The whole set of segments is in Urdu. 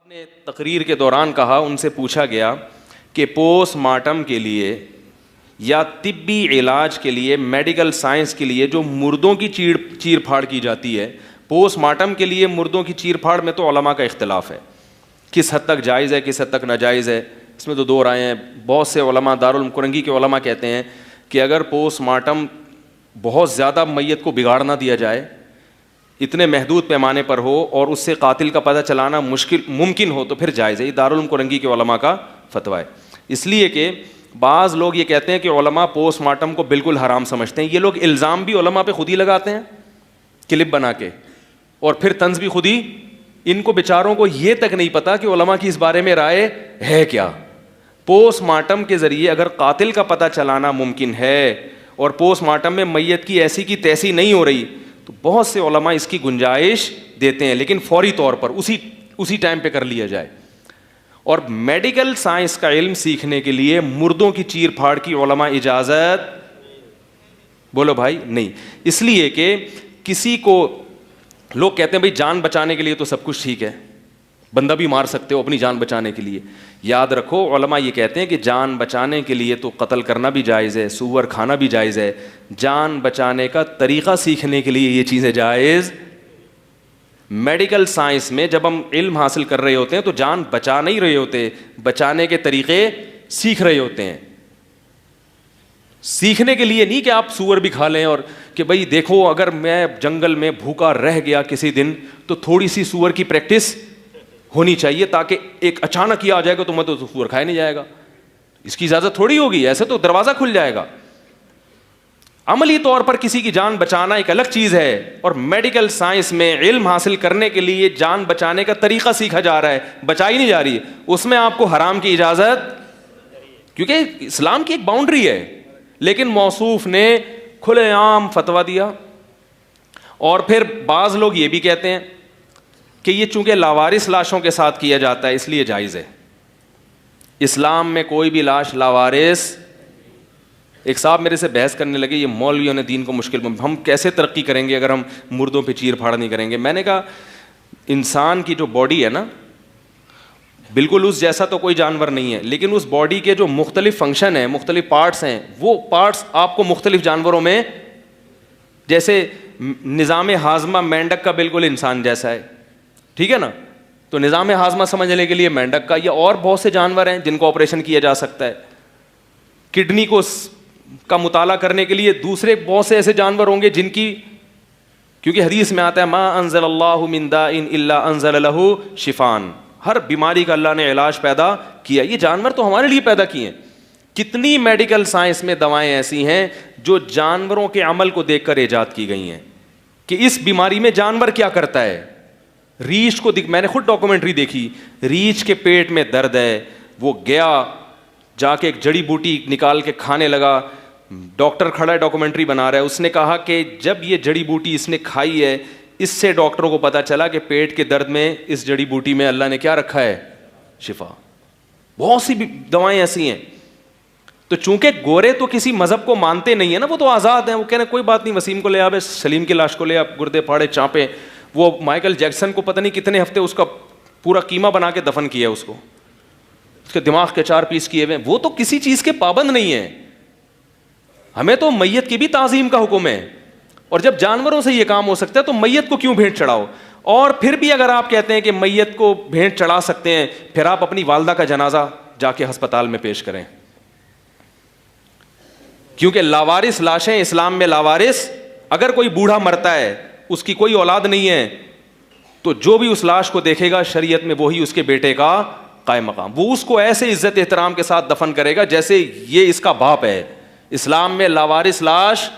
صاحب نے تقریر کے دوران کہا، ان سے پوچھا گیا کہ پوسٹ مارٹم کے لیے یا طبی علاج کے لیے، میڈیکل سائنس کے لیے جو مردوں کی چیر پھاڑ کی جاتی ہے، پوسٹ مارٹم کے لیے مردوں کی چیر پھاڑ میں تو علماء کا اختلاف ہے، کس حد تک جائز ہے، کس حد تک ناجائز ہے، اس میں تو دو رائے ہیں۔ بہت سے علماء، دارالعلوم کرنگی کے علماء کہتے ہیں کہ اگر پوسٹ مارٹم بہت زیادہ میت کو بگاڑ نہ دیا جائے، اتنے محدود پیمانے پر ہو اور اس سے قاتل کا پتہ چلانا ممکن ہو تو پھر جائز ہے۔ یہ دارالعلوم کرنگی کے علماء کا فتویٰ ہے۔ اس لیے کہ بعض لوگ یہ کہتے ہیں کہ علماء پوسٹ مارٹم کو بالکل حرام سمجھتے ہیں۔ یہ لوگ الزام بھی علماء پہ خود ہی لگاتے ہیں کلپ بنا کے، اور پھر طنز بھی خود ہی۔ ان کو بیچاروں کو یہ تک نہیں پتا کہ علماء کی اس بارے میں رائے ہے کیا۔ پوسٹ مارٹم کے ذریعے اگر قاتل کا پتہ چلانا ممکن ہے اور پوسٹ مارٹم میں میت کی ایسی کی تیسی نہیں ہو رہی، تو بہت سے علماء اس کی گنجائش دیتے ہیں، لیکن فوری طور پر اسی ٹائم پہ کر لیا جائے۔ اور میڈیکل سائنس کا علم سیکھنے کے لیے مردوں کی چیر پھاڑ کی علماء اجازت بولو بھائی نہیں۔ اس لیے کہ کسی کو لوگ کہتے ہیں بھائی جان بچانے کے لیے تو سب کچھ ٹھیک ہے، بندہ بھی مار سکتے ہو اپنی جان بچانے کے لیے۔ یاد رکھو علماء یہ کہتے ہیں کہ جان بچانے کے لیے تو قتل کرنا بھی جائز ہے، سور کھانا بھی جائز ہے، جان بچانے کا طریقہ سیکھنے کے لیے یہ چیزیں جائز۔ میڈیکل سائنس میں جب ہم علم حاصل کر رہے ہوتے ہیں تو جان بچا نہیں رہے ہوتے، بچانے کے طریقے سیکھ رہے ہوتے ہیں۔ سیکھنے کے لیے نہیں کہ آپ سور بھی کھا لیں اور کہ بھائی دیکھو اگر میں جنگل میں بھوکا رہ گیا کسی دن تو تھوڑی سی سور کی پریکٹس ہونی چاہیے، تاکہ ایک اچانک ہی آ جائے گا تو میں تو سور کھایا نہیں جائے گا، اس کی اجازت تھوڑی ہوگی، ایسے تو دروازہ کھل جائے گا۔ عملی طور پر کسی کی جان بچانا ایک الگ چیز ہے، اور میڈیکل سائنس میں علم حاصل کرنے کے لیے جان بچانے کا طریقہ سیکھا جا رہا ہے، بچائی نہیں جا رہی، اس میں آپ کو حرام کی اجازت، کیونکہ اسلام کی ایک باؤنڈری ہے، لیکن موصوف نے کھلے عام فتویٰ دیا۔ اور پھر بعض لوگ یہ بھی کہتے ہیں کہ یہ چونکہ لاوارث لاشوں کے ساتھ کیا جاتا ہے اس لیے جائز ہے۔ اسلام میں کوئی بھی لاش لاوارث۔ ایک صاحب میرے سے بحث کرنے لگے، یہ مولویوں نے دین کو مشکل ہم کیسے ترقی کریں گے اگر ہم مردوں پہ چیر پھاڑ نہیں کریں گے۔ میں نے کہا انسان کی جو باڈی ہے نا، بالکل اس جیسا تو کوئی جانور نہیں ہے، لیکن اس باڈی کے جو مختلف فنکشن ہیں، مختلف پارٹس ہیں، وہ پارٹس آپ کو مختلف جانوروں میں، جیسے نظام ہاضمہ مینڈک کا بالکل انسان جیسا ہے، ٹھیک ہے نا، تو نظام ہاضمہ سمجھنے کے لیے مینڈک کا، یا اور بہت سے جانور ہیں جن کو آپریشن کیا جا سکتا ہے۔ کڈنی کا مطالعہ کرنے کے لیے دوسرے بہت سے ایسے جانور ہوں گے جن کی، کیونکہ حدیث میں آتا ہے ما انزل اللہ من داء الا انزل لہ شفاء، ہر بیماری کا اللہ نے علاج پیدا کیا۔ یہ جانور تو ہمارے لیے پیدا کیے ہیں۔ کتنی میڈیکل سائنس میں دوائیں ایسی ہیں جو جانوروں کے عمل کو دیکھ کر ایجاد کی گئی ہیں کہ اس بیماری میں جانور کیا کرتا ہے۔ ریچھ کو میں نے خود ڈاکومنٹری دیکھی، ریچھ کے پیٹ میں درد ہے، وہ گیا جا کے ایک جڑی بوٹی نکال کے کھانے لگا، ڈاکٹر کھڑا ہے ڈاکومنٹری بنا رہا ہے، اس نے کہا کہ جب یہ جڑی بوٹی اس نے کھائی ہے، اس سے ڈاکٹروں کو پتا چلا کہ پیٹ کے درد میں اس جڑی بوٹی میں اللہ نے کیا رکھا ہے، شفا۔ بہت سی دوائیں ایسی ہیں۔ تو چونکہ گورے تو کسی مذہب کو مانتے نہیں ہیں نا، وہ تو آزاد ہیں، وہ کہنے کوئی بات نہیں، وسیم کو لے آوے، سلیم کی لاش کو لے آپ، گردے پھاڑے چانپے۔ وہ مائیکل جیکسن کو پتہ نہیں کتنے ہفتے اس کا پورا قیمہ بنا کے دفن کیا اس کو، اس کے دماغ کے 4 پیس کیے ہوئے، وہ تو کسی چیز کے پابند نہیں ہیں۔ ہمیں تو میت کی بھی تعظیم کا حکم ہے، اور جب جانوروں سے یہ کام ہو سکتا ہے تو میت کو کیوں بھیٹ چڑھاؤ؟ اور پھر بھی اگر آپ کہتے ہیں کہ میت کو بھیٹ چڑھا سکتے ہیں، پھر آپ اپنی والدہ کا جنازہ جا کے ہسپتال میں پیش کریں، کیونکہ لاوارث لاشیں اسلام میں لاوارث، اگر کوئی بوڑھا مرتا ہے اس کی کوئی اولاد نہیں ہے تو جو بھی اس لاش کو دیکھے گا شریعت میں وہی اس کے بیٹے کا قائم مقام، وہ اس کو ایسے عزت احترام کے ساتھ دفن کرے گا جیسے یہ اس کا باپ ہے۔ اسلام میں لاوارث لاش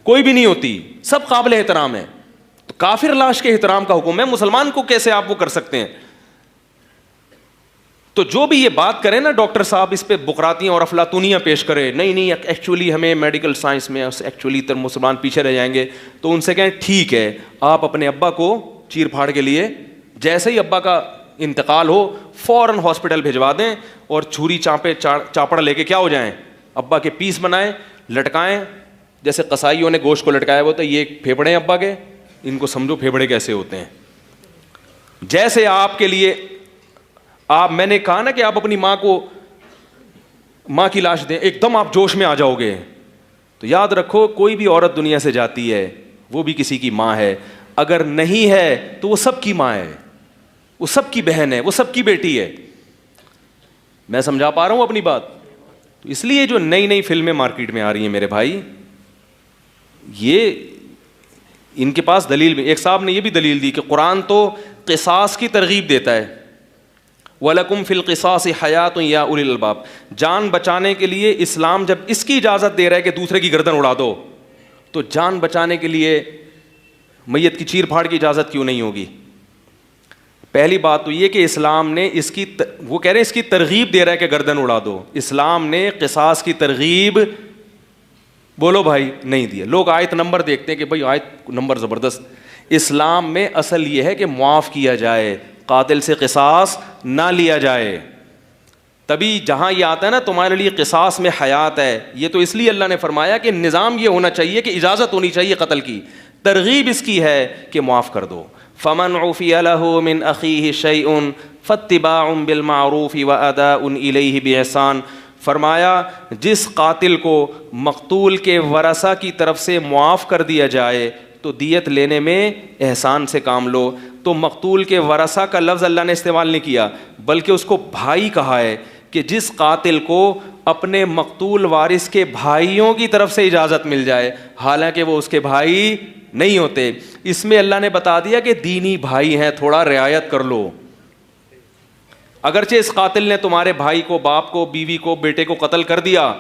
کوئی بھی نہیں ہوتی، سب قابل احترام ہے۔ تو کافر لاش کے احترام کا حکم ہے، مسلمان کو کیسے آپ وہ کر سکتے ہیں؟ تو جو بھی یہ بات کرے نا ڈاکٹر صاحب، اس پہ بقراتیاں اور افلاطونیاں پیش کرے، نہیں ایکچولی ہمیں میڈیکل سائنس میں ایکچولی مسلمان پیچھے رہ جائیں گے، تو ان سے کہیں ٹھیک ہے، آپ اپنے ابا کو چیر پھاڑ کے لیے جیسے ہی ابا کا انتقال ہو فوراً ہاسپٹل بھجوا دیں، اور چھری چاپڑ لے کے کیا ہو جائیں، ابا کے پیس بنائیں، لٹکائیں، جیسے قصائیوں نے گوشت کو لٹکایا ہوا تھا، یہ پھیپڑے ہیں ابا کے، ان کو سمجھو پھیپڑے کیسے ہوتے ہیں۔ جیسے آپ کے لیے میں نے کہا نا کہ آپ اپنی ماں کو ماں کی لاش دیں, ایک دم آپ جوش میں آ جاؤ گے, تو یاد رکھو کوئی بھی عورت دنیا سے جاتی ہے وہ بھی کسی کی ماں ہے, اگر نہیں ہے تو وہ سب کی ماں ہے, وہ سب کی بہن ہے, وہ سب کی بیٹی ہے. میں سمجھا پا رہا ہوں اپنی بات؟ تو اس لیے جو نئی نئی فلمیں مارکیٹ میں آ رہی ہیں میرے بھائی, یہ ان کے پاس دلیل بھی. ایک صاحب نے یہ بھی دلیل دی کہ قرآن تو قصاص کی ترغیب دیتا ہے, وَلَكُمْ فِي الْقِصَاصِ حَيَاةٌ يَا أُولِي الْأَلْبَابِ, جان بچانے کے لیے اسلام جب اس کی اجازت دے رہا ہے کہ دوسرے کی گردن اڑا دو, تو جان بچانے کے لیے میت کی چیر پھاڑ کی اجازت کیوں نہیں ہوگی؟ پہلی بات تو یہ کہ اسلام نے اس کی وہ کہہ رہے ہیں اس کی ترغیب دے رہا ہے کہ گردن اڑا دو. اسلام نے قصاص کی ترغیب بولو بھائی نہیں دیا. لوگ آیت نمبر دیکھتے ہیں کہ بھائی آیت نمبر زبردست. اسلام میں اصل یہ ہے کہ معاف کیا جائے, قاتل سے قصاص نہ لیا جائے. تبھی جہاں یہ آتا ہے نا تمہارے لیے قصاص میں حیات ہے, یہ تو اس لیے اللہ نے فرمایا کہ نظام یہ ہونا چاہیے کہ اجازت ہونی چاہیے قتل کی, ترغیب اس کی ہے کہ معاف کر دو. فمن عفی لہ من اخیہ شیء فاتباع بالمعروف واداء الیہ باحسان. فرمایا جس قاتل کو مقتول کے ورثہ کی طرف سے معاف کر دیا جائے تو دیت لینے میں احسان سے کام لو. تو مقتول کے ورثہ کا لفظ اللہ نے استعمال نہیں کیا بلکہ اس کو بھائی کہا ہے, کہ جس قاتل کو اپنے مقتول وارث کے بھائیوں کی طرف سے اجازت مل جائے حالانکہ وہ اس کے بھائی نہیں ہوتے. اس میں اللہ نے بتا دیا کہ دینی بھائی ہیں, تھوڑا رعایت کر لو. اگرچہ اس قاتل نے تمہارے بھائی کو, باپ کو, بیوی کو, بیٹے کو قتل کر دیا,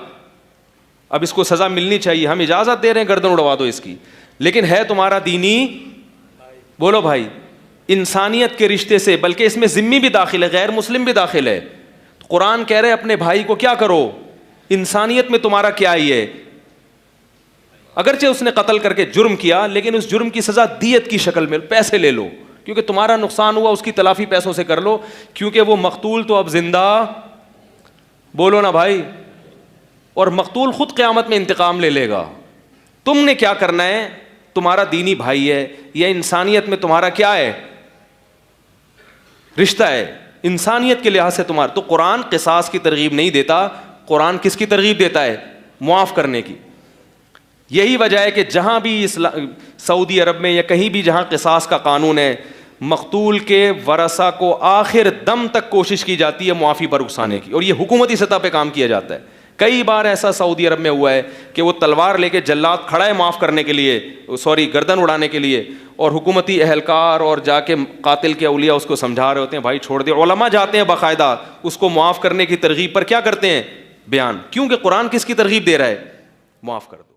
اب اس کو سزا ملنی چاہیے, ہم اجازت دے رہے ہیں گردن اڑوا دو اس کی, لیکن ہے تمہارا دینی بولو بھائی, انسانیت کے رشتے سے, بلکہ اس میں ذمی بھی داخل ہے, غیر مسلم بھی داخل ہے. قرآن کہہ رہے اپنے بھائی کو کیا کرو, انسانیت میں تمہارا کیا ہی ہے. اگرچہ اس نے قتل کر کے جرم کیا لیکن اس جرم کی سزا دیت کی شکل میں, پیسے لے لو, کیونکہ تمہارا نقصان ہوا اس کی تلافی پیسوں سے کر لو, کیونکہ وہ مقتول تو اب زندہ بولو نا بھائی, اور مقتول خود قیامت میں انتقام لے لے گا. تم نے کیا کرنا ہے, تمہارا دینی بھائی ہے یا انسانیت میں تمہارا کیا ہے رشتہ ہے, انسانیت کے لحاظ سے تمہارا. تو قرآن قصاص کی ترغیب نہیں دیتا, قرآن کس کی ترغیب دیتا ہے, معاف کرنے کی. یہی وجہ ہے کہ جہاں بھی سعودی عرب میں یا کہیں بھی جہاں قصاص کا قانون ہے, مقتول کے ورثہ کو آخر دم تک کوشش کی جاتی ہے معافی پر اکسانے کی, اور یہ حکومتی سطح پہ کام کیا جاتا ہے. کئی بار ایسا سعودی عرب میں ہوا ہے کہ وہ تلوار لے کے جلاد کھڑا ہے معاف کرنے کے لیے, گردن اڑانے کے لیے, اور حکومتی اہلکار اور جا کے قاتل کے اولیاء اس کو سمجھا رہے ہوتے ہیں بھائی چھوڑ دے. علماء جاتے ہیں باقاعدہ اس کو معاف کرنے کی ترغیب پر کیا کرتے ہیں, بیان. کیونکہ قرآن کس کی ترغیب دے رہا ہے, معاف کر دو.